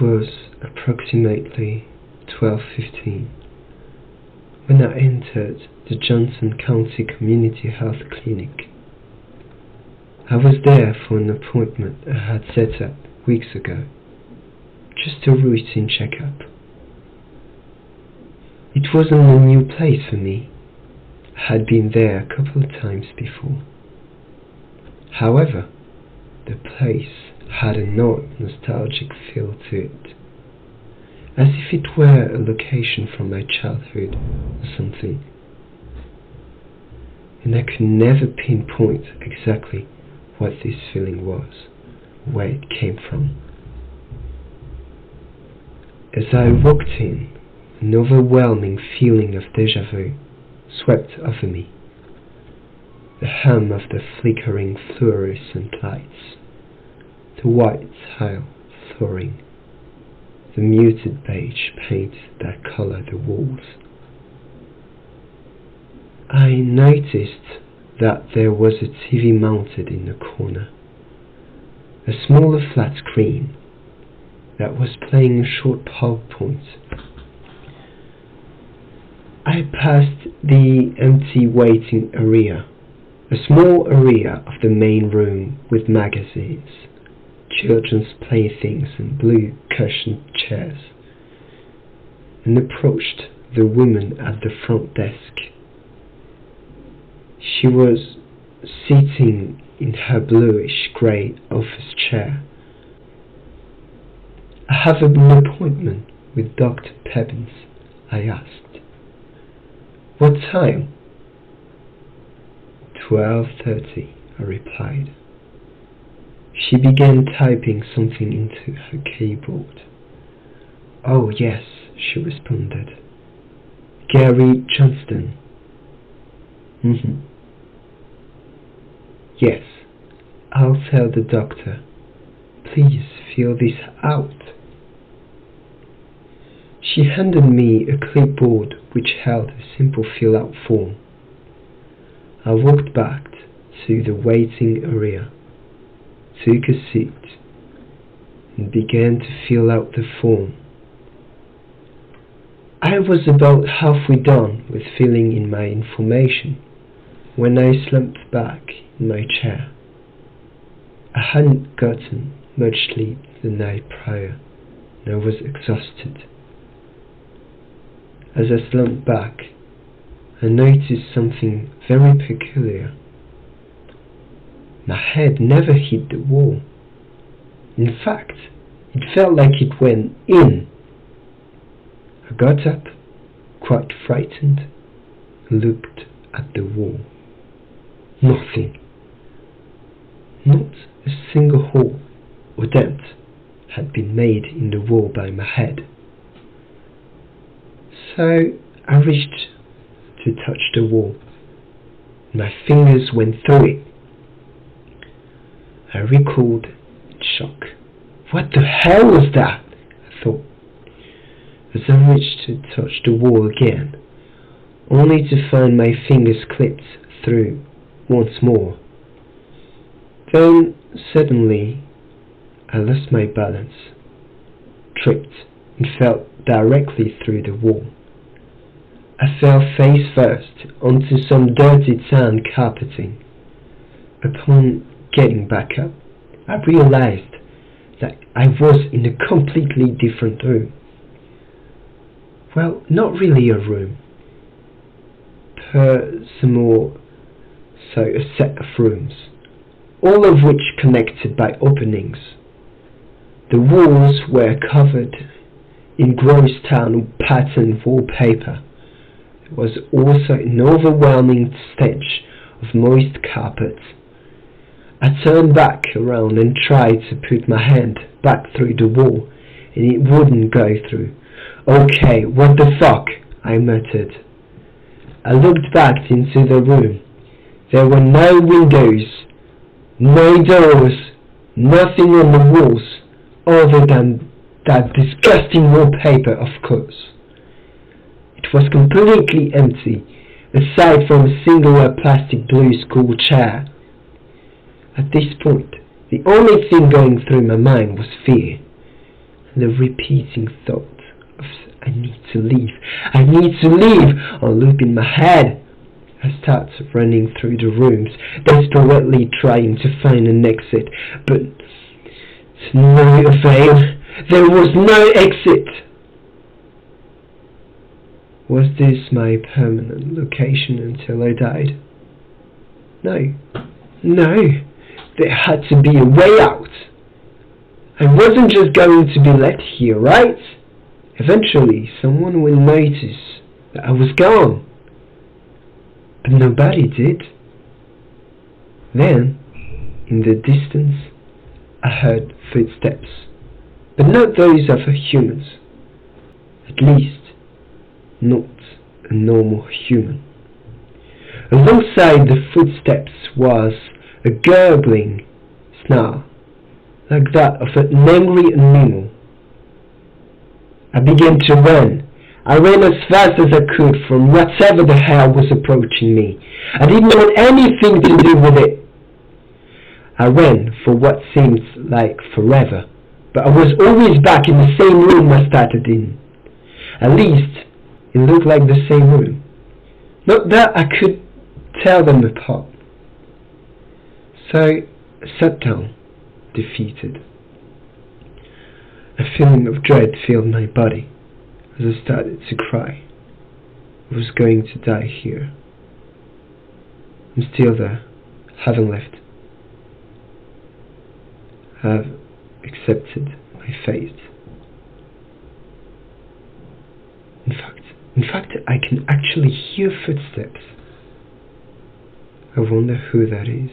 was approximately 12:15 when I entered the Johnson County Community Health Clinic. I was there for an appointment I had set up weeks ago, just a routine checkup. It wasn't a new place for me. I had been there a couple of times before. However, the place had an odd nostalgic feel to it, as if it were a location from my childhood or something, and I could never pinpoint exactly what this feeling was, where it came from. As I walked in, an overwhelming feeling of déjà vu swept over me. The hum of the flickering fluorescent lights, the white tile flooring, the muted beige paint that colored the walls. I noticed that there was a TV mounted in the corner, a smaller flat screen that was playing a short PowerPoint. I passed the empty waiting area, a small area of the main room with magazines, children's playthings and blue cushioned chairs, and approached the woman at the front desk. She was sitting in her bluish-grey office chair. "I have an appointment with Dr. Pebbins," I asked. "What time?" 12:30, I replied. She began typing something into her keyboard. "Oh yes," she responded. "Gary Johnston." "Yes, I'll tell the doctor. Please fill this out." She handed me a clipboard which held a simple fill-out form. I walked back to the waiting area, took a seat, and began to fill out the form. I was about halfway done with filling in my information when I slumped back in my chair. I hadn't gotten much sleep the night prior, and I was exhausted. As I slumped back, I noticed something very peculiar. My head never hit the wall. In fact, it felt like it went in. I got up, quite frightened, and looked at the wall. Nothing. Not a single hole or dent had been made in the wall by my head. So I reached to touch the wall. My fingers went through it. I recoiled in shock. What the hell was that? I thought, as I reached to touch the wall again, only to find my fingers clipped through once more. Then suddenly I lost my balance, tripped, and fell directly through the wall. I fell face first onto some dirty tan carpeting. Upon getting back up, I realized that I was in a completely different room. Well, not really a room, per se more so a set of rooms, all of which connected by openings. The walls were covered in gross town pattern wallpaper. There was also an overwhelming stench of moist carpet. I turned back around and tried to put my hand back through the wall, and it wouldn't go through. "Okay, what the fuck?" I muttered. I looked back into the room. There were no windows, no doors, nothing on the walls other than that disgusting wallpaper, of course. It was completely empty, aside from a singular plastic blue school chair. At this point, the only thing going through my mind was fear. The repeating thought of I need to leave on loop in my head. I start running through the rooms, desperately trying to find an exit, but to no avail. There was no exit. Was this my permanent location until I died? No. There had to be a way out. I wasn't just going to be left here, right? Eventually, someone will notice that I was gone. But nobody did. Then, in the distance, I heard footsteps, but not those of humans. At least, not a normal human. Alongside the footsteps was a gurgling snarl, like that of an angry animal. I began to run. I ran as fast as I could from whatever the hell was approaching me. I didn't want anything to do with it. I ran for what seemed like forever, but I was always back in the same room I started in. At least, it looked like the same room. Not that I could tell them apart. So I sat down, defeated. A feeling of dread filled my body as I started to cry. I was going to die here. I'm still there, haven't left. I've accepted my fate. In fact, I can actually hear footsteps. I wonder who that is.